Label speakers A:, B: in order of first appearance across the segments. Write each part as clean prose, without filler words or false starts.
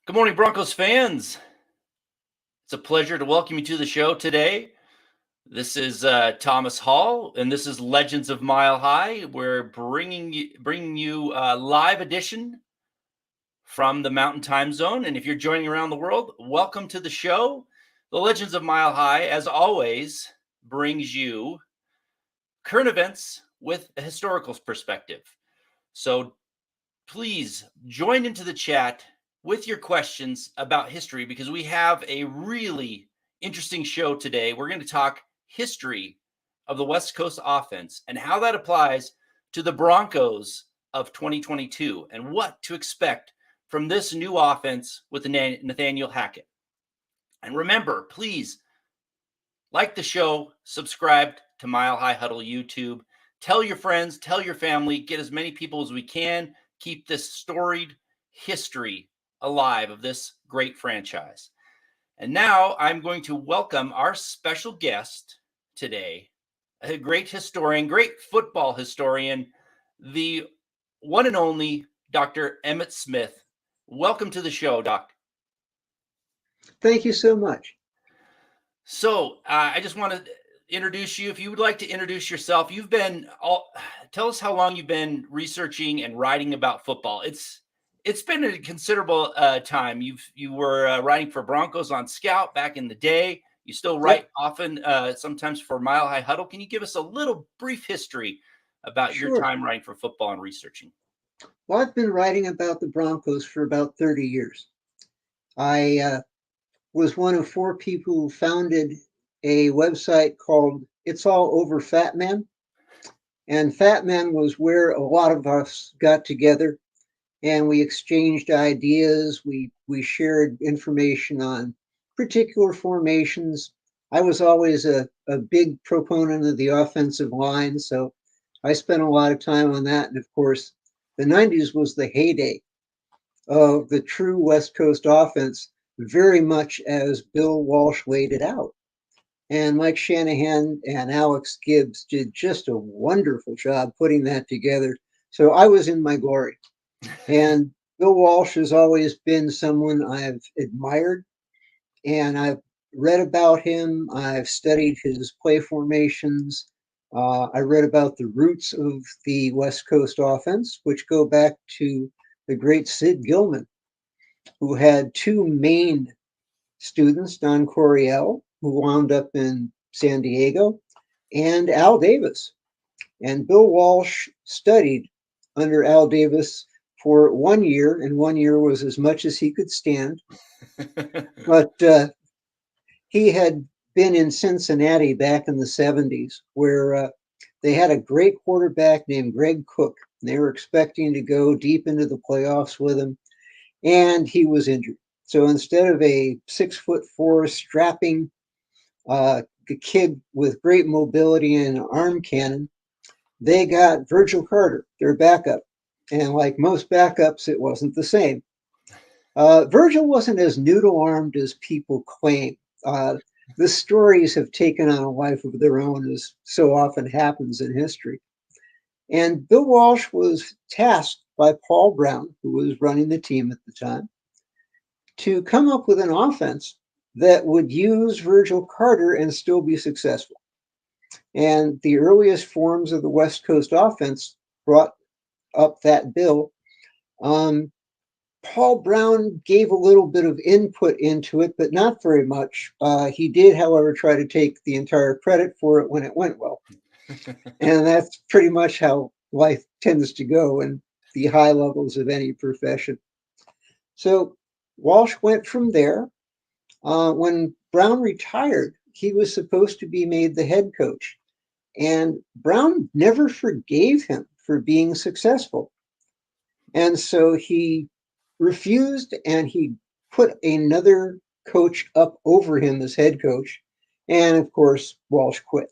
A: Good morning, Broncos fans. It's a pleasure to welcome you to the show today. This is Thomas Hall, and this is Legends of Mile High. We're bringing you a live edition from the Mountain Time Zone. And if you're joining around the world, welcome to the show. The Legends of Mile High, as always, brings you current events with a historical perspective. So please join into the chat with your questions about history because we have a really interesting show today. We're going to talk history of the West Coast offense and how that applies to the Broncos of 2022 and what to expect from this new offense with Nathaniel Hackett. And remember, please like the show, subscribe to Mile High Huddle YouTube, tell your friends, tell your family, get as many people as we can. Keep this storied history alive of this great franchise. And now I'm going to welcome our special guest today, a great historian, great football historian, the one and only Dr. Emmett Smith. Welcome to the show, Doc.
B: Thank you so much.
A: So I just want to introduce you. If you would like to introduce yourself, tell us how long you've been researching and writing about football. It's been a considerable time. You were writing for Broncos on Scout back in the day. You still write often, sometimes for Mile High Huddle. Can you give us a little brief history about your
B: Sure.
A: time writing for football and researching?
B: Well, I've been writing about the Broncos for about 30 years. I was one of four people who founded a website called It's All Over Fat Man. And Fat Man was where a lot of us got together and we exchanged ideas. We shared information on particular formations. I was always a big proponent of the offensive line, so I spent a lot of time on that. And of course, the 90s was the heyday of the true West Coast offense, very much as Bill Walsh laid it out. And Mike Shanahan and Alex Gibbs did just a wonderful job putting that together. So I was in my glory. And Bill Walsh has always been someone I've admired, and I've read about him. I've studied his play formations. I read about the roots of the West Coast offense, which go back to the great Sid Gilman, who had two main students, Don Coryell, who wound up in San Diego, and Al Davis. And Bill Walsh studied under Al Davis for 1 year, and 1 year was as much as he could stand. But he had been in Cincinnati back in the 70s, where they had a great quarterback named Greg Cook. They were expecting to go deep into the playoffs with him, and he was injured. So instead of a 6'4" strapping kid with great mobility and an arm cannon, they got Virgil Carter, their backup. And like most backups, it wasn't the same. Virgil wasn't as noodle-armed as people claim. The stories have taken on a life of their own, as so often happens in history. And Bill Walsh was tasked by Paul Brown, who was running the team at the time, to come up with an offense that would use Virgil Carter and still be successful. And the earliest forms of the West Coast offense brought up that bill. Paul Brown gave a little bit of input into it, but not very much. He did, however, try to take the entire credit for it when it went well. And that's pretty much how life tends to go in the high levels of any profession. So Walsh went from there. When Brown retired, he was supposed to be made the head coach. And Brown never forgave him for being successful. And so he refused, and he put another coach up over him as head coach. And of course, Walsh quit.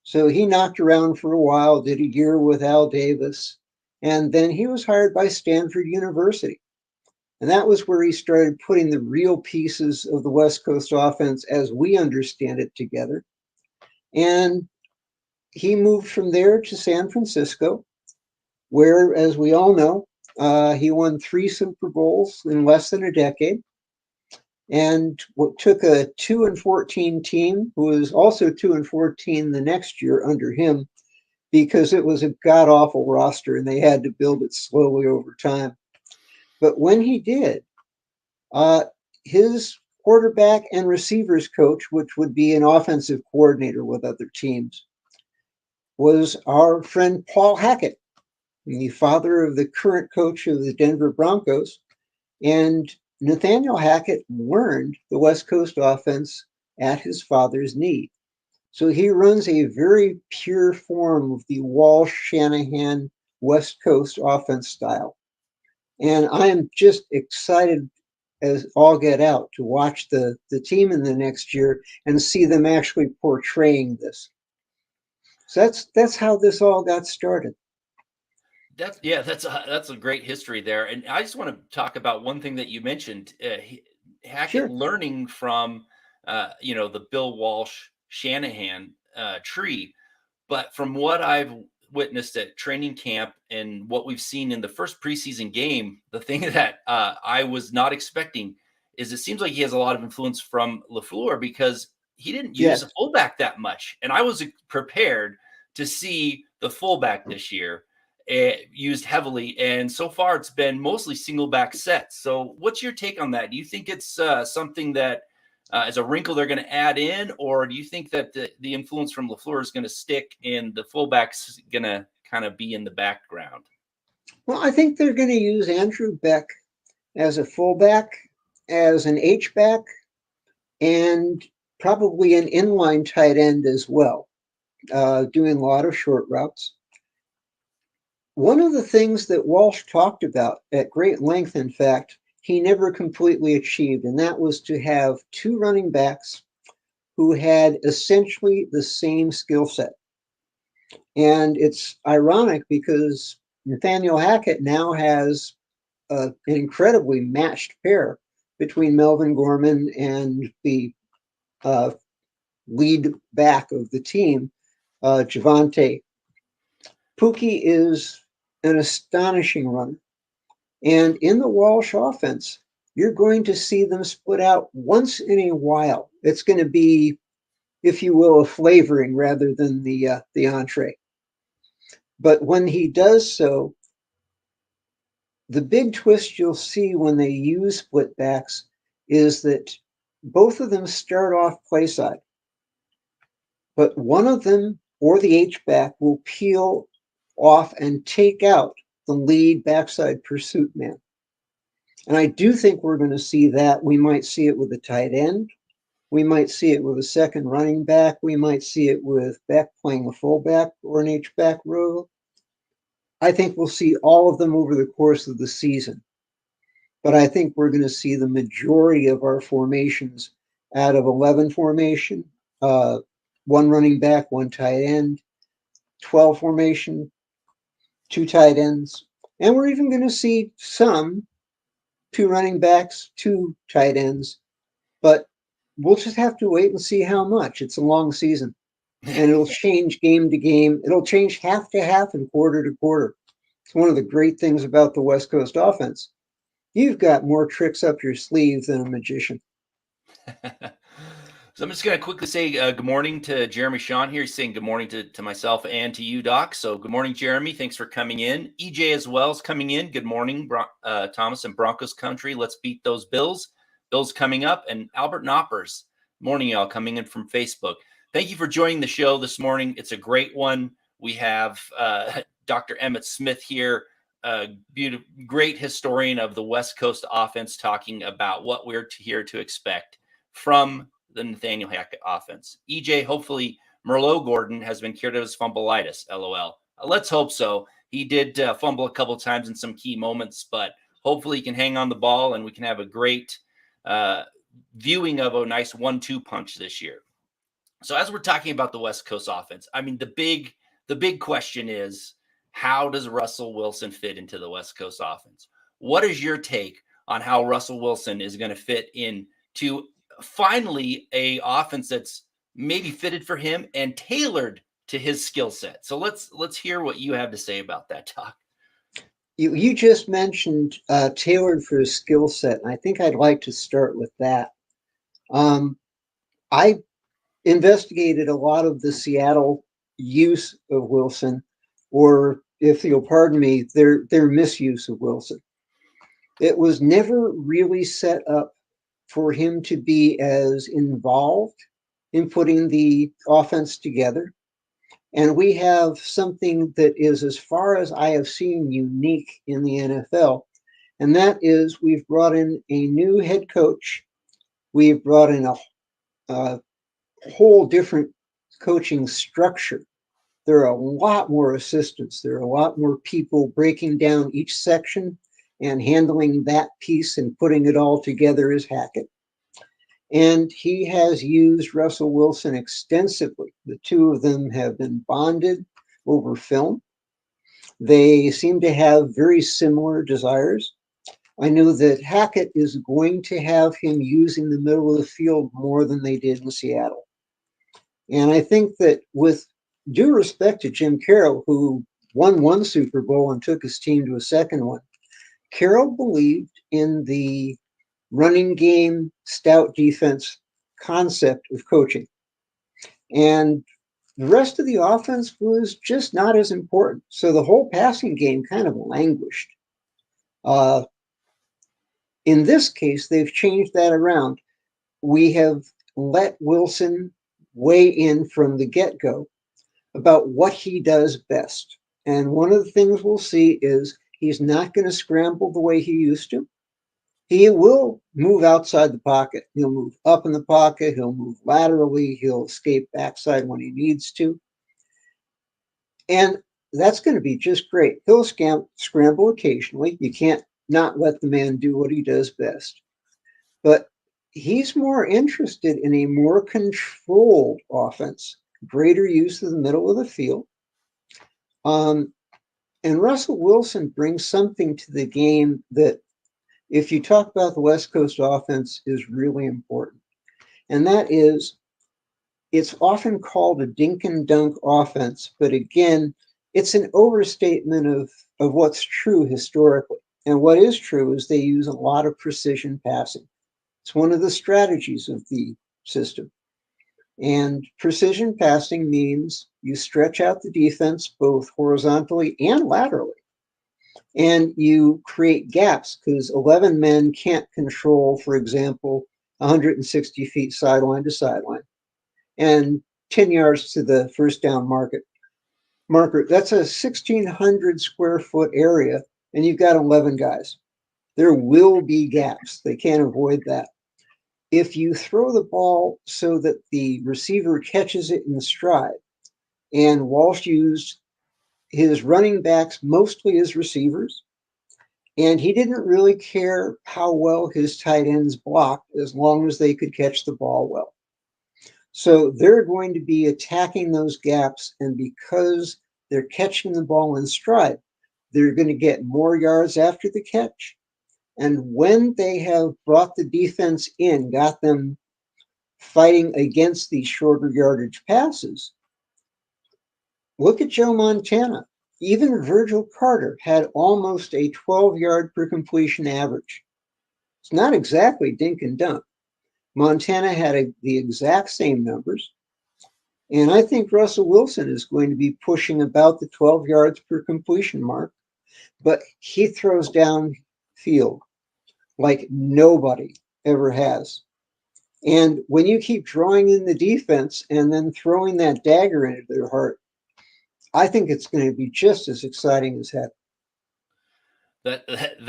B: So he knocked around for a while, did a year with Al Davis, and then he was hired by Stanford University. And that was where he started putting the real pieces of the West Coast offense as we understand it together. And he moved from there to San Francisco, where, as we all know, He won 3 Super Bowls in less than a decade, and what took a 2-14 team, who was also 2-14 the next year under him, because it was a god awful roster and they had to build it slowly over time. But when he did, his quarterback and receivers coach, which would be an offensive coordinator with other teams, was our friend Paul Hackett, the father of the current coach of the Denver Broncos. And Nathaniel Hackett learned the West Coast offense at his father's knee. So he runs a very pure form of the Walsh-Shanahan West Coast offense style. And I am just excited as all get out to watch the team in the next year and see them actually portraying this. So that's how this all got started.
A: That's a great history there. And I just want to talk about one thing that you mentioned, Hackett
B: Sure.
A: learning from, the Bill Walsh Shanahan tree. But from what I've witnessed at training camp and what we've seen in the first preseason game, the thing that I was not expecting is it seems like he has a lot of influence from LaFleur because he didn't use a
B: Yes.
A: fullback that much. And I was prepared to see the fullback this year used heavily. And so far, it's been mostly single back sets. So what's your take on that? Do you think it's something that is a wrinkle they're going to add in, or do you think that the influence from LaFleur is going to stick and the fullback's going to kind of be in the background?
B: Well, I think they're going to use Andrew Beck as a fullback, as an H-back, and probably an inline tight end as well, doing a lot of short routes. One of the things that Walsh talked about at great length, in fact, he never completely achieved, and that was to have 2 running backs who had essentially the same skill set. And it's ironic because Nathaniel Hackett now has an incredibly matched pair between Melvin Gorman and the lead back of the team, Javonte. Pookie is an astonishing runner. And in the Walsh offense, you're going to see them split out once in a while. It's going to be, if you will, a flavoring rather than the entree. But when he does so, the big twist you'll see when they use split backs is that both of them start off play side, but one of them or the H-back will peel off and take out the lead backside pursuit man. And I do think we're going to see that. We might see it with a tight end. We might see it with a second running back. We might see it with Beck playing a fullback or an H-back role. I think we'll see all of them over the course of the season. But I think we're going to see the majority of our formations out of 11 formation, 1 running back, 1 tight end, 12 formation, 2 tight ends. And we're even going to see some 2 running backs, 2 tight ends. But we'll just have to wait and see how much. It's a long season. And it'll change game to game. It'll change half to half and quarter to quarter. It's one of the great things about the West Coast offense. You've got more tricks up your sleeve than a magician.
A: So I'm just going to quickly say good morning to Jeremy Sean here. He's saying good morning to myself and to you, Doc. So good morning, Jeremy. Thanks for coming in. EJ as well is coming in. Good morning, Thomas and Broncos country. Let's beat those Bills. Bills coming up. And Albert Knoppers. Morning, y'all, coming in from Facebook. Thank you for joining the show this morning. It's a great one. We have Dr. Emmett Smith here, great historian of the West Coast offense, talking about what we're here to expect from the Nathaniel Hackett offense. EJ, hopefully Merlot Gordon has been cured of his fumbleitis, LOL. Let's hope so. He did fumble a couple times in some key moments, but hopefully he can hang on the ball and we can have a great viewing of a nice 1-2 punch this year. So as we're talking about the West Coast offense, I mean, the big question is, how does Russell Wilson fit into the West Coast offense? What is your take on how Russell Wilson is going to fit into finally a offense that's maybe fitted for him and tailored to his skill set? So let's hear what you have to say about that, Doc.
B: You just mentioned tailored for his skill set, and I think I'd like to start with that. I investigated a lot of the Seattle use of Wilson, or if you'll pardon me, their misuse of Wilson. It was never really set up for him to be as involved in putting the offense together. And we have something that is, as far as I have seen, unique in the NFL. And that is we've brought in a new head coach. We've brought in a whole different coaching structure. There are a lot more assistants. There are a lot more people breaking down each section and handling that piece and putting it all together as Hackett. And he has used Russell Wilson extensively. The two of them have been bonded over film. They seem to have very similar desires. I know that Hackett is going to have him using the middle of the field more than they did in Seattle. And I think that, with due respect to Jim Carroll, who won one Super Bowl and took his team to a second one, Carroll believed in the running game, stout defense concept of coaching. And the rest of the offense was just not as important. So the whole passing game kind of languished. In this case, they've changed that around. We have let Wilson weigh in from the get-go about what he does best. And one of the things we'll see is he's not going to scramble the way he used to. He will move outside the pocket. He'll move up in the pocket. He'll move laterally. He'll escape backside when he needs to. And that's going to be just great. He'll scramble occasionally. You can't not let the man do what he does best. But he's more interested in a more controlled offense, greater use of the middle of the field. And Russell Wilson brings something to the game that, if you talk about the West Coast offense, is really important. And that is, it's often called a dink and dunk offense, but again, it's an overstatement of what's true historically. And what is true is they use a lot of precision passing. It's one of the strategies of the system. And precision passing means you stretch out the defense both horizontally and laterally. And you create gaps because 11 men can't control, for example, 160 feet sideline to sideline and 10 yards to the first down marker. That's a 1,600 square foot area, and you've got 11 guys. There will be gaps. They can't avoid that. If you throw the ball so that the receiver catches it in stride, and Walsh used his running backs mostly as receivers, and he didn't really care how well his tight ends blocked as long as they could catch the ball well. So they're going to be attacking those gaps, and because they're catching the ball in stride, they're going to get more yards after the catch. And when they have brought the defense in, got them fighting against these shorter yardage passes, look at Joe Montana. Even Virgil Carter had almost a 12-yard per completion average. It's not exactly dink and dunk. Montana had the exact same numbers. And I think Russell Wilson is going to be pushing about the 12 yards per completion mark, but he throws downfield like nobody ever has. And when you keep drawing in the defense and then throwing that dagger into their heart, I think it's going to be just as exciting as heck.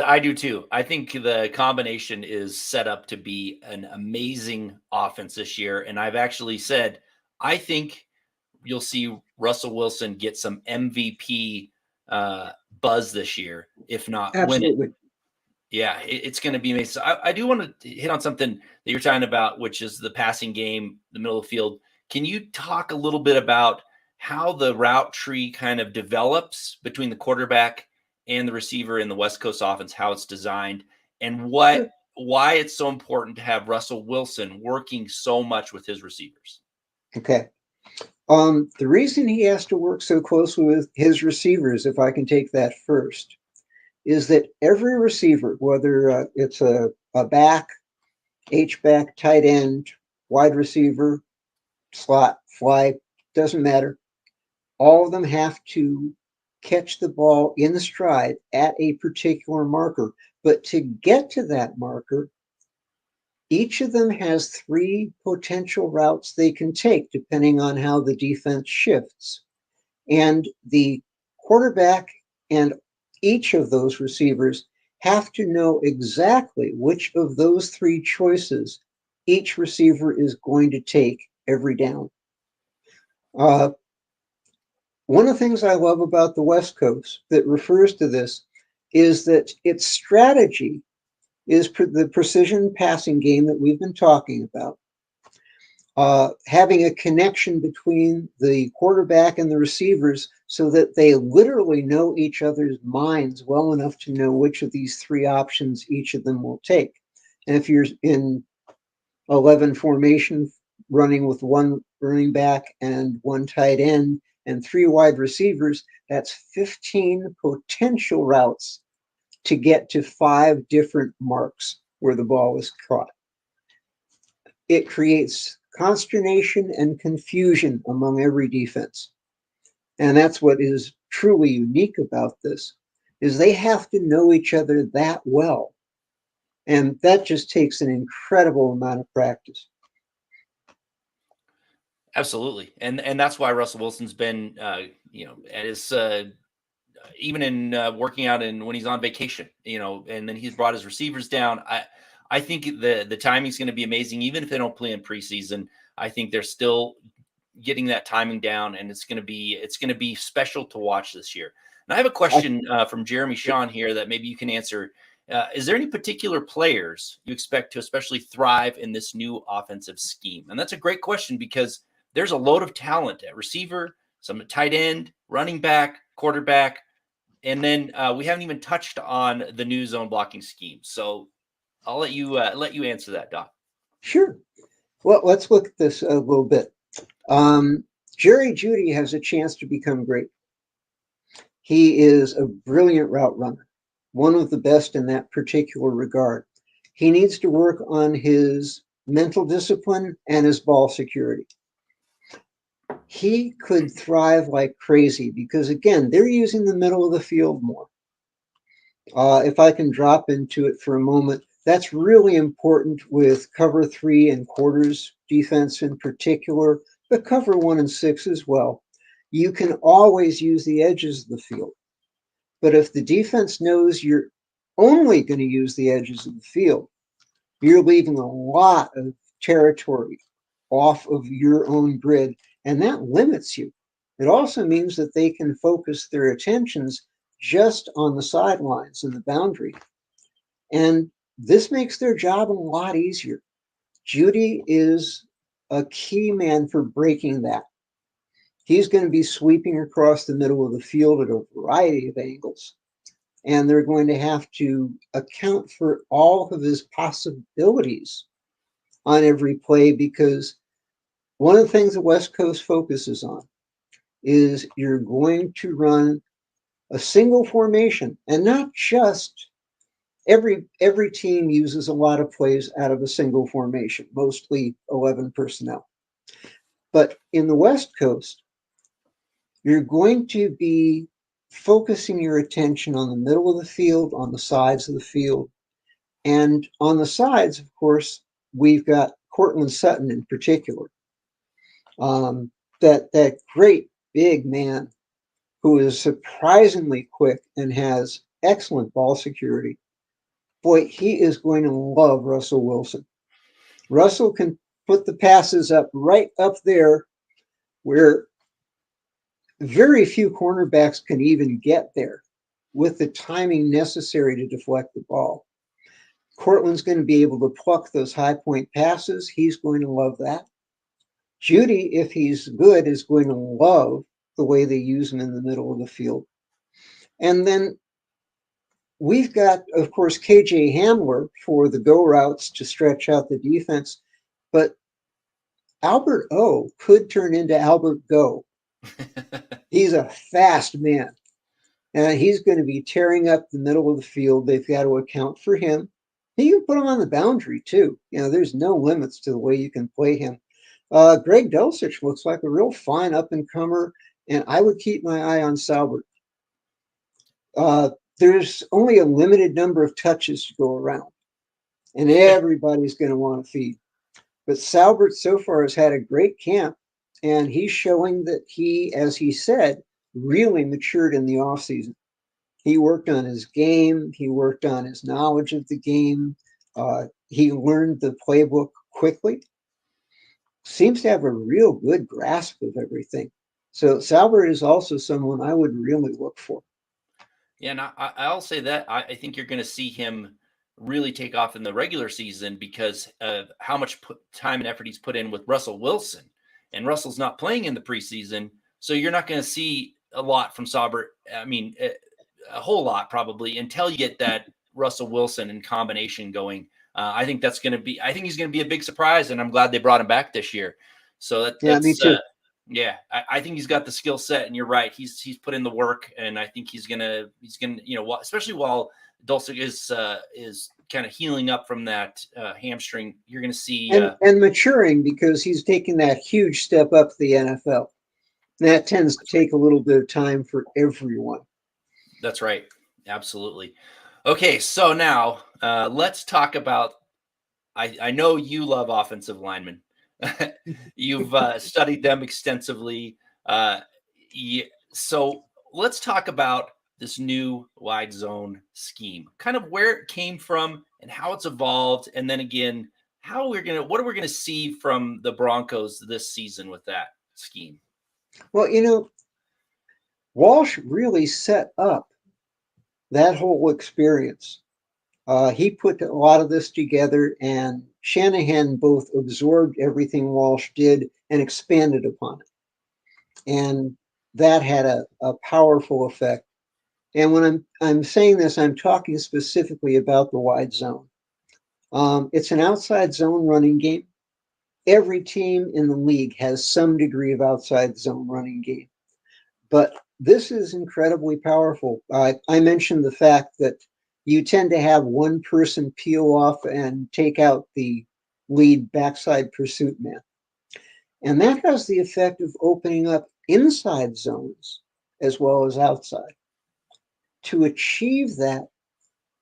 A: I do too. I think the combination is set up to be an amazing offense this year. And I've actually said, I think you'll see Russell Wilson get some MVP buzz this year, if not
B: Absolutely.
A: win it. Yeah, it's going to be amazing. So I do want to hit on something that you're talking about, which is the passing game, the middle of the field. Can you talk a little bit about how the route tree kind of develops between the quarterback and the receiver in the West Coast offense, how it's designed, and why it's so important to have Russell Wilson working so much with his receivers?
B: Okay. The reason he has to work so closely with his receivers, if I can take that first, is that every receiver, whether it's a back, H-back, tight end, wide receiver, slot, fly, doesn't matter. All of them have to catch the ball in the stride at a particular marker. But to get to that marker, each of them has 3 potential routes they can take, depending on how the defense shifts. And the quarterback and each of those receivers have to know exactly which of those 3 choices each receiver is going to take every down. One of the things I love about the West Coast that refers to this is that its strategy is the precision passing game that we've been talking about. Having a connection between the quarterback and the receivers so that they literally know each other's minds well enough to know which of these 3 options each of them will take. And if you're in 11 formation, running with 1 running back and 1 tight end and 3 wide receivers, that's 15 potential routes to get to 5 different marks where the ball is caught. It creates consternation and confusion among every defense. And that's what is truly unique about this, is they have to know each other that well. And that just takes an incredible amount of practice.
A: Absolutely. And that's why Russell Wilson's been, at his, even in working out and when he's on vacation, and then he's brought his receivers down. I think the timing is going to be amazing, even if they don't play in preseason. I think they're still getting that timing down, and it's going to be special to watch this year. And I have a question from Jeremy Shawn here that maybe you can answer. Is there any particular players you expect to especially thrive in this new offensive scheme? And that's a great question because there's a load of talent at receiver, some at tight end, running back, quarterback, and then we haven't even touched on the new zone blocking scheme. So I'll let you answer that, Doc.
B: Sure. Well, let's look at this a little bit. Jerry Jeudy has a chance to become great. He is a brilliant route runner, one of the best in that particular regard. He needs to work on his mental discipline and his ball security. He could thrive like crazy because, again, they're using the middle of the field more. If I can drop into it for a moment, that's really important with cover 3 and quarters defense in particular, but cover 1 and 6 as well. You can always use the edges of the field. But if the defense knows you're only going to use the edges of the field, you're leaving a lot of territory off of your own grid, and that limits you. It also means that they can focus their attentions just on the sidelines and the boundary. And this makes their job a lot easier. Jeudy is a key man for breaking that. He's going to be sweeping across the middle of the field at a variety of angles. And they're going to have to account for all of his possibilities on every play, because one of the things the West Coast focuses on is you're going to run a single formation, and not just every team uses a lot of plays out of a single formation, mostly 11 personnel. But in the West Coast, you're going to be focusing your attention on the middle of the field, on the sides of the field. And on the sides, of course, we've got Cortland Sutton in particular. That great big man who is surprisingly quick and has excellent ball security. Boy, he is going to love Russell Wilson. Russell can put the passes up right up there where very few cornerbacks can even get there with the timing necessary to deflect the ball. Cortland's going to be able to pluck those high point passes. He's going to love that. Jeudy, if he's good, is going to love the way they use him in the middle of the field. And then we've got, of course, KJ Hamler for the go routes to stretch out the defense. But Albert O could turn into Albert Go. He's a fast man. He's going to be tearing up the middle of the field. They've got to account for him. You can put him on the boundary too. There's no limits to the way you can play him. Greg Dulcich looks like a real fine up-and-comer, and I would keep my eye on Salbert. There's only a limited number of touches to go around, and everybody's going to want to feed. But Salbert so far has had a great camp, and he's showing that he, as he said, really matured in the offseason. He worked on his game. He worked on his knowledge of the game. He learned the playbook quickly. Seems to have a real good grasp of everything. So Salbert is also someone I would really look for.
A: Yeah, and I'll say that I think you're going to see him really take off in the regular season because of how much time and effort he's put in with Russell Wilson. And Russell's not playing in the preseason, so you're not going to see a lot from Salbert. I mean, a whole lot probably until you get that Russell Wilson in combination going. I think he's going to be a big surprise, and I'm glad they brought him back this year. So that's
B: me too.
A: I think he's got the skill set, and you're right. He's put in the work, and I think he's gonna especially while Dulcich is kind of healing up from that hamstring. You're gonna see
B: and maturing because he's taken that huge step up to the NFL. That tends to take a little bit of time for everyone.
A: That's right. Absolutely. Okay, so now let's talk about. I know you love offensive linemen. You've studied them extensively. So let's talk about this new wide zone scheme, kind of where it came from and how it's evolved. And then again, what are we going to see from the Broncos this season with that scheme?
B: Well, Walsh really set up that whole experience. He put a lot of this together, and Shanahan both absorbed everything Walsh did and expanded upon it. And that had a powerful effect. And when I'm saying this, I'm talking specifically about the wide zone. It's an outside zone running game. Every team in the league has some degree of outside zone running game. But this is incredibly powerful. I mentioned the fact that you tend to have one person peel off and take out the lead backside pursuit man. And that has the effect of opening up inside zones as well as outside. To achieve that,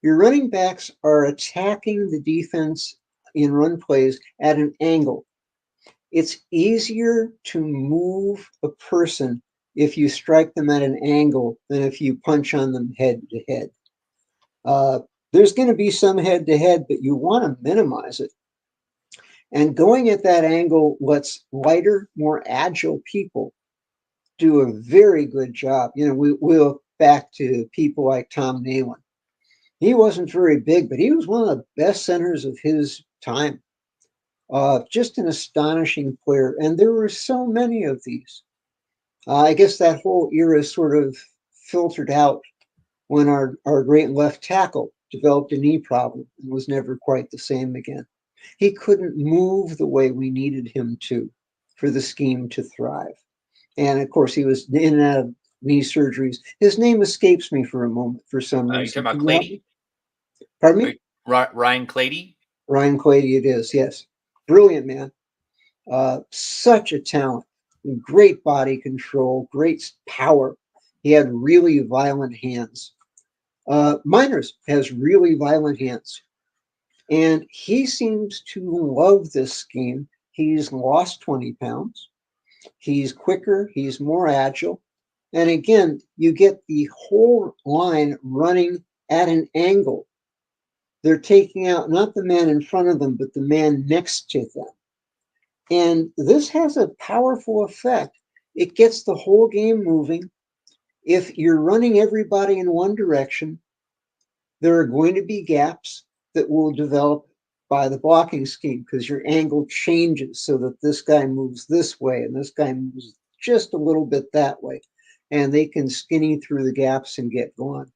B: your running backs are attacking the defense in run plays at an angle. It's easier to move a person if you strike them at an angle than if you punch on them head to head. There's going to be some head to head, but you want to minimize it. And going at that angle lets lighter, more agile people do a very good job. We look back to people like Tom Nalen. He wasn't very big, but he was one of the best centers of his time. Just an astonishing player. And there were so many of these. I guess that whole era sort of filtered out when our great left tackle developed a knee problem and was never quite the same again. He couldn't move the way we needed him to for the scheme to thrive. And of course, he was in and out of knee surgeries. His name escapes me for a moment for some reason.
A: You talking about Clady?
B: Pardon me?
A: Ryan Clady?
B: Ryan Clady, it is, yes. Brilliant man. Such a talent. Great body control, great power. He had really violent hands. Miners has really violent hands. And he seems to love this scheme. He's lost 20 pounds. He's quicker. He's more agile. And again, you get the whole line running at an angle. They're taking out not the man in front of them, but the man next to them. And this has a powerful effect. It gets the whole game moving. If you're running everybody in one direction, there are going to be gaps that will develop by the blocking scheme because your angle changes so that this guy moves this way and this guy moves just a little bit that way. And they can skinny through the gaps and get going.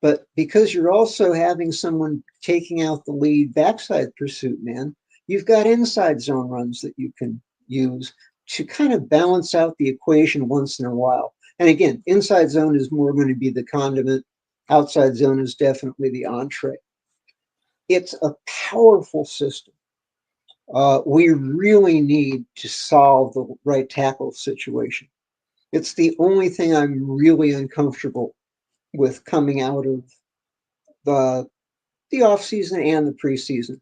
B: But because you're also having someone taking out the lead backside pursuit man, you've got inside zone runs that you can use to kind of balance out the equation once in a while. And again, inside zone is more going to be the condiment. Outside zone is definitely the entree. It's a powerful system. We really need to solve the right tackle situation. It's the only thing I'm really uncomfortable with coming out of the off season and the preseason.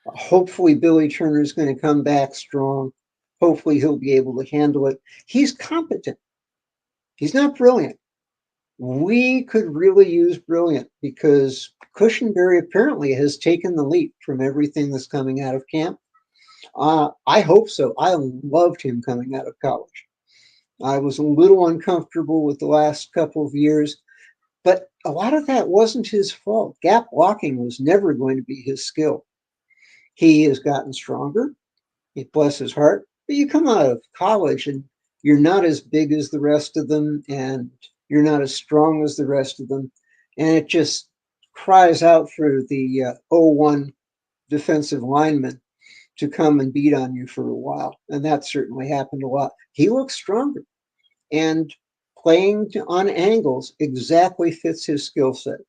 B: Hopefully, Billy Turner is going to come back strong. Hopefully, he'll be able to handle it. He's competent. He's not brilliant. We could really use brilliant because Cushenberry apparently has taken the leap from everything that's coming out of camp. I hope so. I loved him coming out of college. I was a little uncomfortable with the last couple of years, but a lot of that wasn't his fault. Gap blocking was never going to be his skill. He has gotten stronger. Bless his heart. But you come out of college and you're not as big as the rest of them, and you're not as strong as the rest of them. And it just cries out for the 0-1 defensive lineman to come and beat on you for a while. And that certainly happened a lot. He looks stronger. And playing on angles exactly fits his skill set.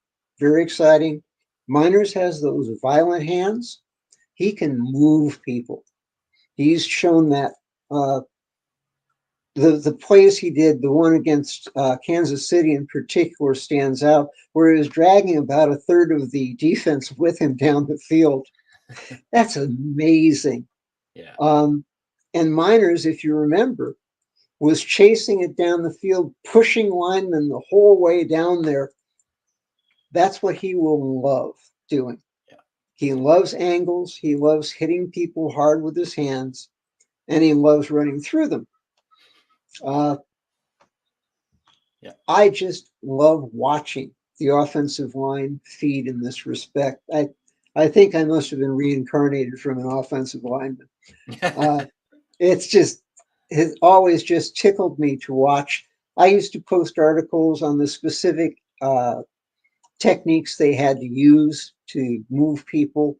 B: Very exciting. Miners has those violent hands. He can move people. He's shown that the plays he did, the one against Kansas City in particular, stands out, where he was dragging about a third of the defense with him down the field. That's amazing.
A: Yeah.
B: And Miners, if you remember, was chasing it down the field, pushing linemen the whole way down there. That's what he will love doing.
A: Yeah.
B: He loves angles. He loves hitting people hard with his hands, and he loves running through them. I just love watching the offensive line feed in this respect. I think I must have been reincarnated from an offensive lineman. It's always just tickled me to watch. I used to post articles on the specific techniques they had to use to move people.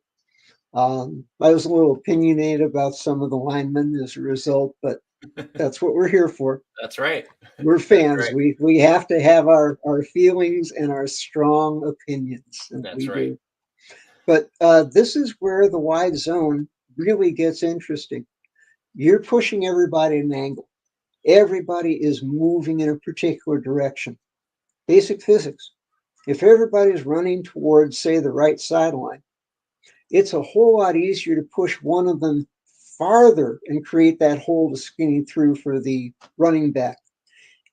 B: I was a little opinionated about some of the linemen as a result, but that's what we're here for.
A: That's right.
B: We're fans.
A: Right.
B: We have to have our feelings and our strong opinions. And
A: That's
B: we
A: right.
B: do. But this is where the wide zone really gets interesting. You're pushing everybody at an angle. Everybody is moving in a particular direction. Basic physics. If everybody's running towards, say, the right sideline, it's a whole lot easier to push one of them farther and create that hole to skinny through for the running back.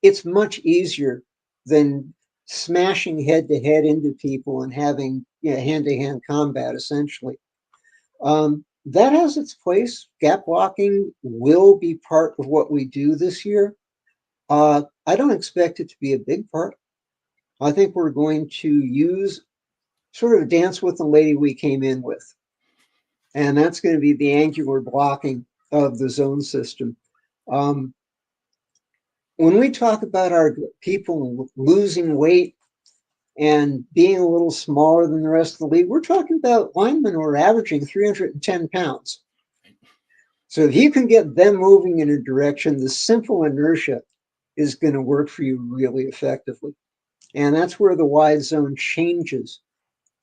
B: It's much easier than smashing head to head into people and having hand-to-hand combat, essentially. That has its place. Gap blocking will be part of what we do this year. I don't expect it to be a big part. I think we're going to use sort of dance with the lady we came in with. And that's going to be the angular blocking of the zone system. When we talk about our people losing weight and being a little smaller than the rest of the league, we're talking about linemen who are averaging 310 pounds. So if you can get them moving in a direction, the simple inertia is going to work for you really effectively. And that's where the wide zone changes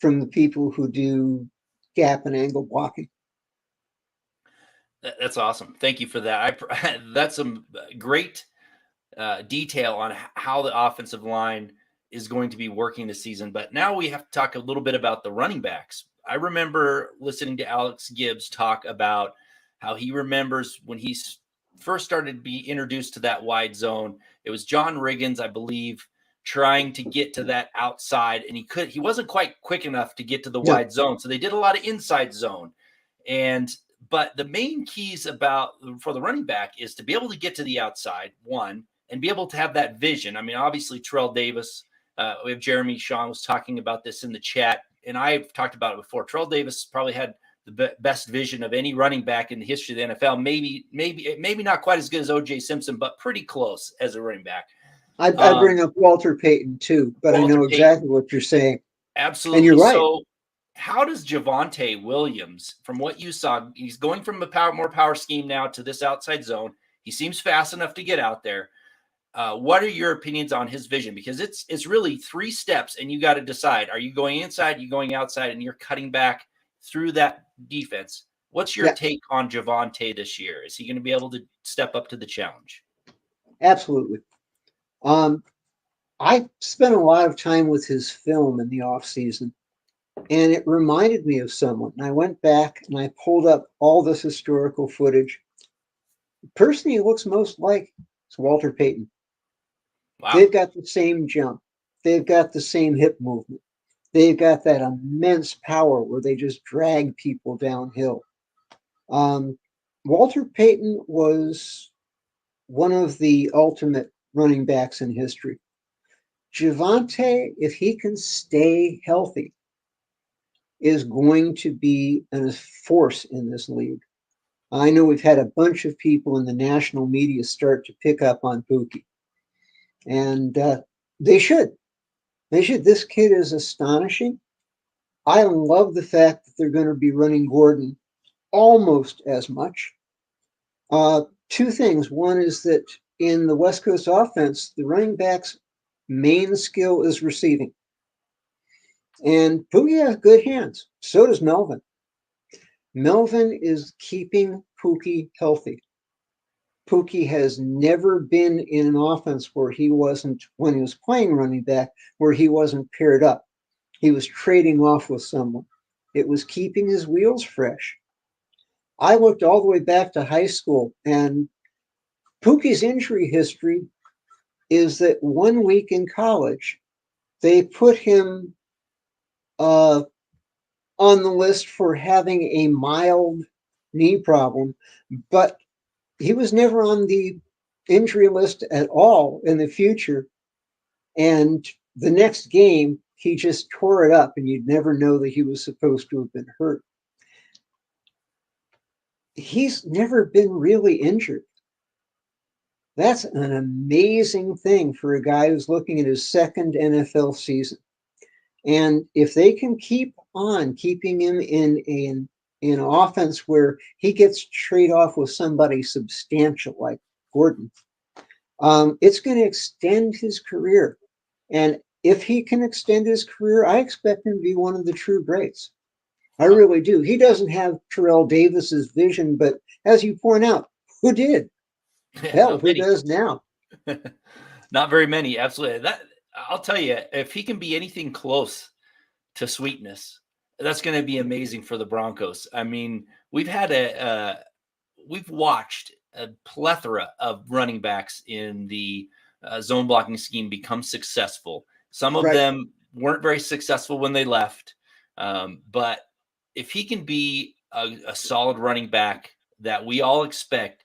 B: from the people who do gap and angle blocking.
A: That's awesome. Thank you for that. That's some great detail on how the offensive line is going to be working this season. But now we have to talk a little bit about the running backs. I remember listening to Alex Gibbs talk about how he remembers when he first started to be introduced to that wide zone. It was John Riggins, I believe, trying to get to that outside, and he wasn't quite quick enough to get to the wide zone. So they did a lot of inside zone. But the main keys for the running back is to be able to get to the outside, one, and be able to have that vision. I mean, obviously, Terrell Davis, we have Jeremy Sean was talking about this in the chat, and I've talked about it before. Terrell Davis probably had the best vision of any running back in the history of the NFL. Maybe not quite as good as O.J. Simpson, but pretty close as a running back.
B: I bring up Walter Payton too, but I know exactly what you're saying.
A: Absolutely.
B: And you're right.
A: So how does Javonte Williams, from what you saw, he's going from a more power scheme now to this outside zone. He seems fast enough to get out there. What are your opinions on his vision? Because it's really 3 steps, and you got to decide: are you going inside, you going outside, and you're cutting back through that defense. What's your take on Javonte this year? Is he going to be able to step up to the challenge?
B: Absolutely. I spent a lot of time with his film in the off season, and it reminded me of someone. And I went back and I pulled up all this historical footage. The person he looks most like is Walter Payton.
A: Wow.
B: They've got the same jump. They've got the same hip movement. They've got that immense power where they just drag people downhill. Walter Payton was one of the ultimate running backs in history. Javonte, if he can stay healthy, is going to be a force in this league. I know we've had a bunch of people in the national media start to pick up on Pookie. And they should. They should. This kid is astonishing. I love the fact that they're going to be running Gordon almost as much. 2 things. One is that in the West Coast offense, the running back's main skill is receiving. And Pookie has good hands. So does Melvin. Melvin is keeping Pookie healthy. Pookie has never been in an offense where he wasn't, when he was playing running back, where he wasn't paired up. He was trading off with someone. It was keeping his wheels fresh. I looked all the way back to high school, and Pookie's injury history is that 1 week in college, they put him on the list for having a mild knee problem, but he was never on the injury list at all in the future. And the next game, he just tore it up, and you'd never know that he was supposed to have been hurt. He's never been really injured. That's an amazing thing for a guy who's looking at his 2nd NFL season. And if they can keep on keeping him in an offense where he gets trade off with somebody substantial like Gordon, it's going to extend his career. And if he can extend his career, I expect him to be one of the true greats. I really do. He doesn't have Terrell Davis's vision, but as you point out, who did? Hell, who does now?
A: Not very many. Absolutely. That I'll tell you, if he can be anything close to sweetness, that's going to be amazing for the Broncos. I mean, we've watched a plethora of running backs in the zone blocking scheme become successful. Some of them weren't very successful when they left. But if he can be a solid running back that we all expect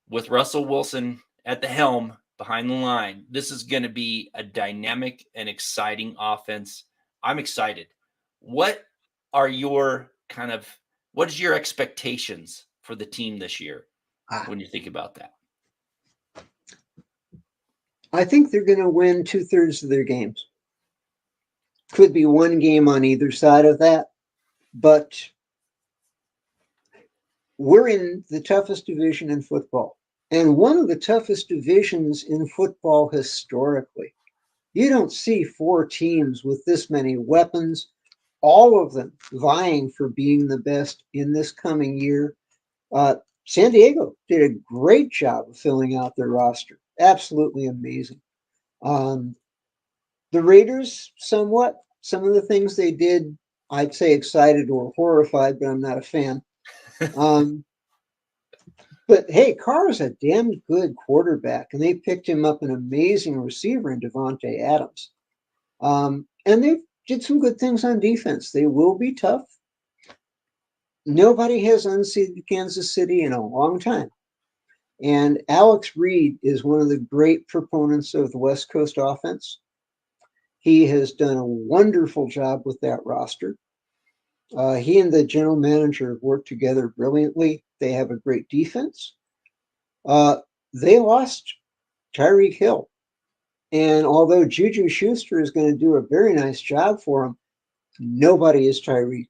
A: with Russell Wilson at the helm behind the line, this is going to be a dynamic and exciting offense. I'm excited. What is your expectations for the team this year when you think about that?
B: I think they're going to win 2/3 of their games. Could be 1 game on either side of that, but we're in the toughest division in football, and one of the toughest divisions in football historically. You don't see 4 teams with this many weapons, all of them vying for being the best in this coming year. San Diego did a great job of filling out their roster. Absolutely amazing. The Raiders, somewhat. Some of the things they did, I'd say excited or horrified, but I'm not a fan. But hey, Carr is a damn good quarterback, and they picked him up an amazing receiver in Davante Adams. And they did some good things on defense. They will be tough. Nobody has unseated Kansas City in a long time. And Alex Reed is one of the great proponents of the West Coast offense. He has done a wonderful job with that roster. He and the general manager have worked together brilliantly. They have a great defense. They lost Tyreek Hill. And although Juju Schuster is going to do a very nice job for him, nobody is Tyreek.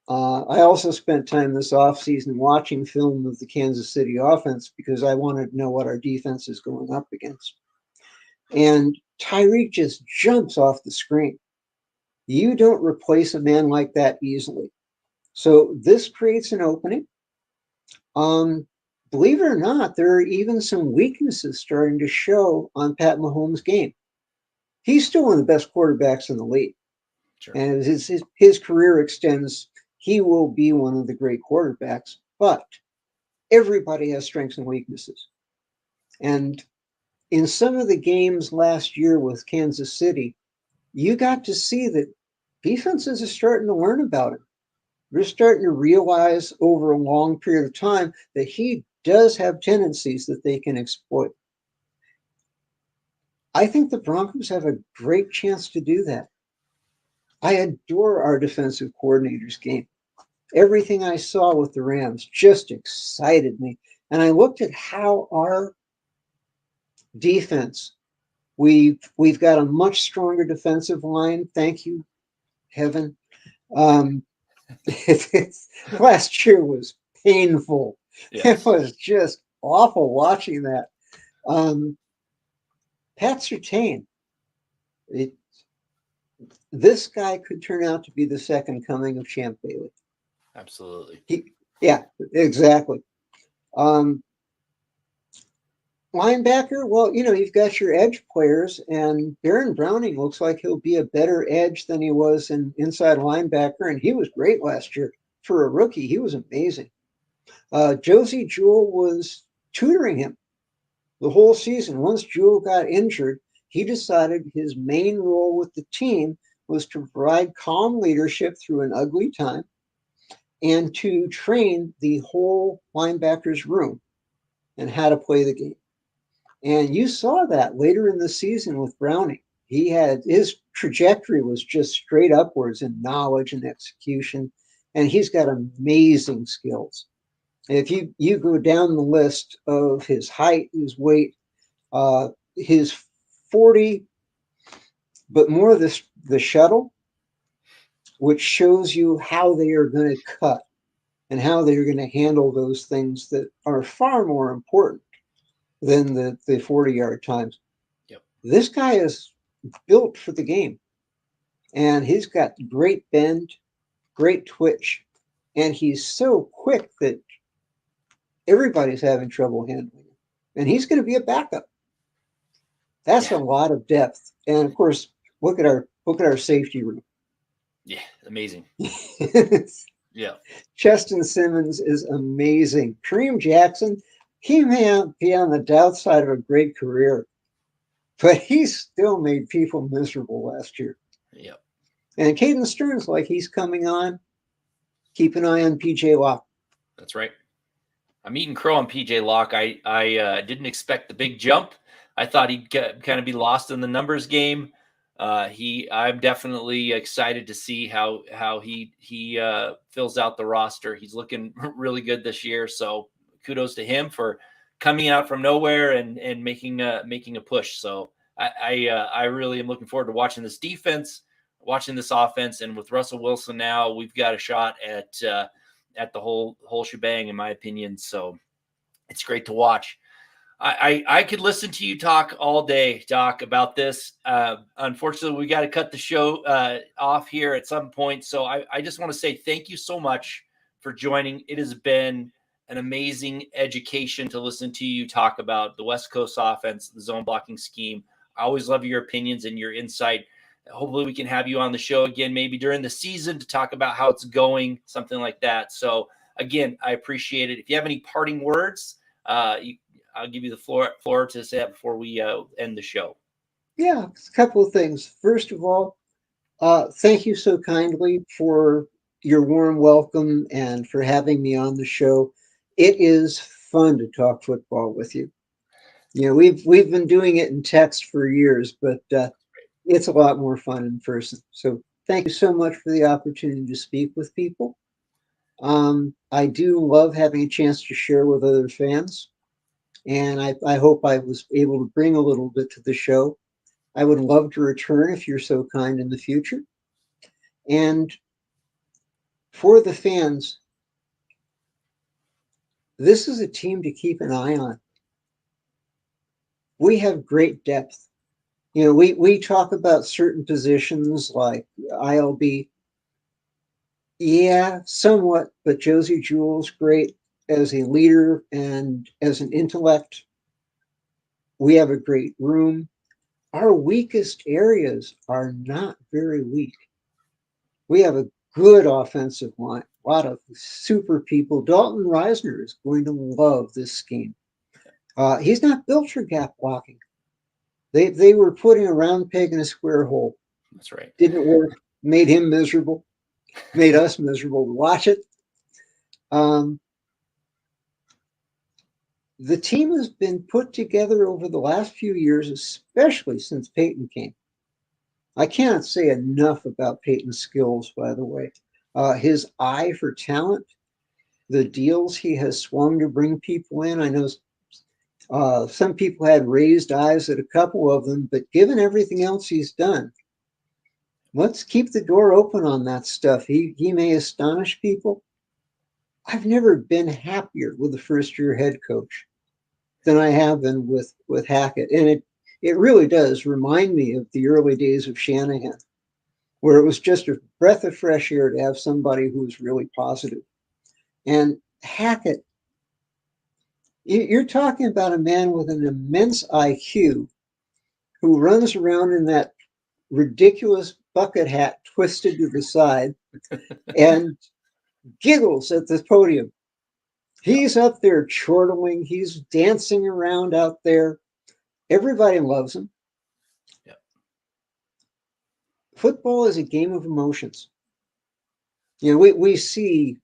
B: I also spent time this offseason watching film of the Kansas City offense because I wanted to know what our defense is going up against. and Tyreek just jumps off the screen. You don't replace a man like that easily. So this creates an opening. Believe it or not, there are even some weaknesses starting to show on Pat Mahomes' game. He's still one of the best quarterbacks in the league.
A: Sure.
B: And as his career extends, he will be one of the great quarterbacks. But everybody has strengths and weaknesses. And in some of the games last year with Kansas City, you got to see that defenses are starting to learn about him. We're starting to realize over a long period of time that he does have tendencies that they can exploit. I think the Broncos have a great chance to do that. I adore our defensive coordinator's game. Everything I saw with the Rams just excited me. And I looked at how our defense, we've got a much stronger defensive line. Thank you, heaven. Um, last year was painful.
A: Yes.
B: It was just awful watching that. Pat Surtain, this guy could turn out to be the second coming of Champ Bailey.
A: Absolutely.
B: Yeah, exactly. Linebacker, well, you've got your edge players, and Baron Browning looks like he'll be a better edge than he was in inside linebacker, and he was great last year. For a rookie, he was amazing. Josie Jewell was tutoring him the whole season. Once Jewell got injured, he decided his main role with the team was to provide calm leadership through an ugly time and to train the whole linebackers room and how to play the game. And you saw that later in the season with Browning. His trajectory was just straight upwards in knowledge and execution, and he's got amazing skills. If you go down the list of his height, his weight, his 40, but more of the shuttle, which shows you how they are going to cut and how they're going to handle those things that are far more important than the 40-yard times.
A: Yep.
B: This guy is built for the game, and he's got great bend, great twitch, and he's so quick that everybody's having trouble handling him. And he's going to be a backup. That's a lot of depth. And of course, look at our safety room.
A: Yeah, amazing. Yeah.
B: Justin Simmons is amazing. Kareem Jackson, he may be on the downside of a great career, but he still made people miserable last year.
A: Yep.
B: And Caden Stearns, like he's coming on, keep an eye on PJ Locke.
A: That's right. I'm eating crow on PJ Locke. I didn't expect the big jump. I thought he'd kind of be lost in the numbers game. I'm definitely excited to see how he fills out the roster. He's looking really good this year. So kudos to him for coming out from nowhere and making a push. So I really am looking forward to watching this defense, watching this offense, and with Russell Wilson now, we've got a shot at the whole shebang, in my opinion. So it's great to watch. I could listen to you talk all day, Doc, about this. Unfortunately, we got to cut the show off here at some point. So I just want to say thank you so much for joining. It has been an amazing education to listen to you talk about the West Coast offense, the zone blocking scheme. I always love your opinions and your insight. Hopefully we can have you on the show again, maybe during the season, to talk about how it's going, something like that. So again, I appreciate it. If you have any parting words, I'll give you the floor to say that before we end the show.
B: Yeah, a couple of things. First of all, thank you so kindly for your warm welcome and for having me on the show. It is fun to talk football with you. We've been doing it in text for years, but it's a lot more fun in person. So thank you so much for the opportunity to speak with people. I do love having a chance to share with other fans, and I hope I was able to bring a little bit to the show. I would love to return if you're so kind in the future. And for the fans, this is a team to keep an eye on. We have great depth. You know, we talk about certain positions like ILB. Yeah, somewhat, but Josie Jewell's great as a leader and as an intellect. We have a great room. Our weakest areas are not very weak. We have a good offensive line, a lot of super people. Dalton Reisner is going to love this scheme. He's not built for gap blocking. They were putting a round peg in a square hole.
A: That's right.
B: Didn't work. Made him miserable. Made us miserable to watch it. The team has been put together over the last few years, especially since Peyton came. I cannot say enough about Peyton's skills, by the way. His eye for talent, the deals he has swung to bring people in. I know some people had raised eyes at a couple of them, but given everything else he's done, let's keep the door open on that stuff. He may astonish people. I've never been happier with a first-year head coach than I have been with Hackett. And it really does remind me of the early days of Shanahan, where it was just a breath of fresh air to have somebody who was really positive. And Hackett, you're talking about a man with an immense IQ who runs around in that ridiculous bucket hat twisted to the side and giggles at the podium. He's up there chortling, he's dancing around out there. Everybody loves him.
A: Yep.
B: Football is a game of emotions. You know, we see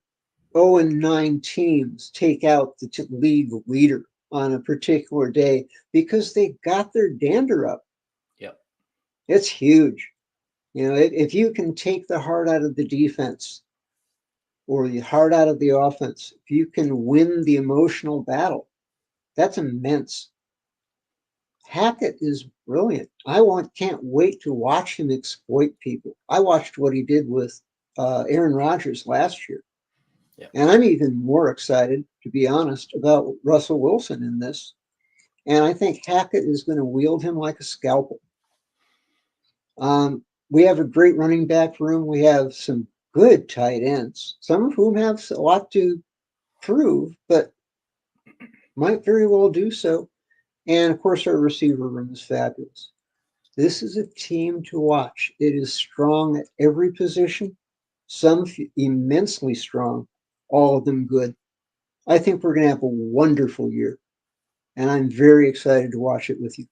B: 0-9 teams take out the league leader on a particular day because they got their dander up.
A: Yep.
B: It's huge. You know, if you can take the heart out of the defense or the heart out of the offense, if you can win the emotional battle, that's immense. Hackett is brilliant. Can't wait to watch him exploit people. I watched what he did with Aaron Rodgers last year.
A: Yep.
B: And I'm even more excited, to be honest, about Russell Wilson in this. And I think Hackett is going to wield him like a scalpel. We have a great running back room. We have some good tight ends, some of whom have a lot to prove, but might very well do so. And of course, our receiver room is fabulous. This is a team to watch. It is strong at every position, some immensely strong, all of them good. I think we're going to have a wonderful year, and I'm very excited to watch it with you.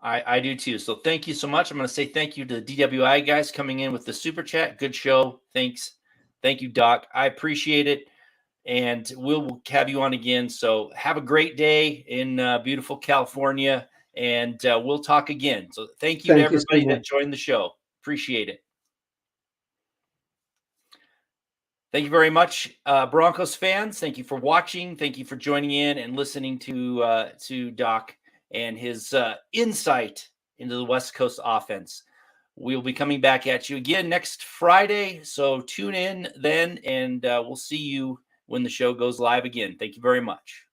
A: I do too. So thank you so much. I'm going to say thank you to the DWI guys coming in with the super chat. Good show. Thanks. Thank you, Doc. I appreciate it. And we'll have you on again. So have a great day in beautiful California, and we'll talk again. So thank you to everybody that joined the show. Appreciate it. Thank you very much, Broncos fans. Thank you for watching. Thank you for joining in and listening to Doc and his insight into the West Coast offense. We'll be coming back at you again next Friday. So tune in then, and we'll see you when the show goes live again. Thank you very much.